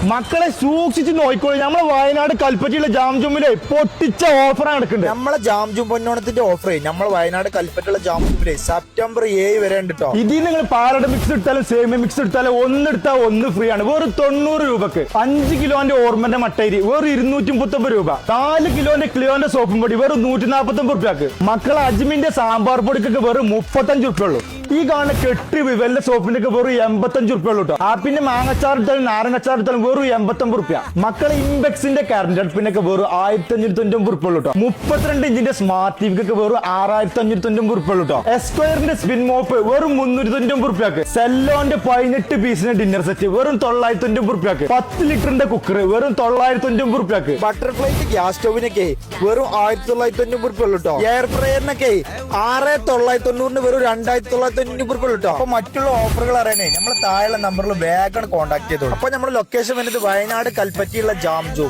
മക്കളെ സൂക്ഷിച്ച് നോക്കിക്കോളൂ. നമ്മളെ വയനാട് കൽപ്പറ്റയിലെ ജാം ജുമ്മിലെ പൊട്ടിച്ച ഓഫറാണ് എടുക്കുന്നത്. നമ്മളെ ജാം ജും പൊന്നോണത്തിന്റെ ഓഫർ നമ്മൾ വയനാട് കൽപ്പറ്റയുള്ള ജാം ജുമ്മിലെ സെപ്റ്റംബർ 7 വരെ ഉണ്ട് കേട്ടോ. ഇതിൽ നിങ്ങൾ പാലട മിക്സ് എടുത്താലും സേമിയ മിക്സ് എടുത്താലും ഒന്നെടുത്താൽ ഒന്ന് ഫ്രീ ആണ്. വെറും 90 രൂപക്ക് 5 കിലോന്റെ ഓർമ്മന്റെ മട്ടേരി വെറും 239 രൂപ. 4 കിലോന്റെ ക്ലിയോന്റെ സോപ്പും പൊടി വെറും 149 രൂപക്ക്. മക്കളെ അജ്മിന്റെ സാമ്പാർ പൊടിക്കൊക്കെ വെറും 35 രൂപ ഉള്ളൂ. ഈ കാണുന്ന കെട്ട് വിവലിന്റെ സോപ്പിന്റെ ഒക്കെ വെറും 85 രൂപ ഉള്ളൂ കേട്ടോ. ആപ്പിന്റെ മാങ്ങച്ചാർ എടുത്താലും നാരങ്ങച്ചാർ എടുത്താലും വെറും 89 രൂപ. മക്കളെ ഇംബെക്സിന്റെ കറണ്ട് അടുപ്പിനൊക്കെ വെറും 1599 രൂപ ഉള്ളൂ കേട്ടോ. 32 ഇഞ്ചിന്റെ സ്മാർട്ട് ടിവിക്കൊക്കെ വെറും 6599 രൂപ ഉള്ളൂ കേട്ടോ. എസ്ക്വയറിന്റെ സ്പിൻ മോപ്പ് വെറും 399 രൂപക്ക്. സെല്ലോന്റെ 18 പീസിന്റെ ഡിന്നർ സെറ്റ് വെറും 999 രൂപക്ക്. 10 ലിറ്ററിന്റെ കുക്കർ വെറും 999 രൂപക്ക്. ബട്ടർഫ്ലൈറ്റ് ഗ്യാസ് സ്റ്റോവിനൊക്കെ വെറും 1990 രൂപ ഉള്ളൂ കേട്ടോ. എയർ ഫ്രയറിനൊക്കെ 6990 വെറും 2990 രൂപ ഉള്ളൂ കേട്ടോ. അപ്പൊ മറ്റുള്ള ഓഫറുകൾ അറിയാനേ നമ്മൾ താഴെ നമ്പറിൽ വേഗം കോൺടാക്ട് ചെയ്തോളൂ. അപ്പൊ നമ്മുടെ ലൊക്കേഷൻ വരുന്നത് വയനാട് കൽപ്പറ്റയുള്ള ജാം ജൂ.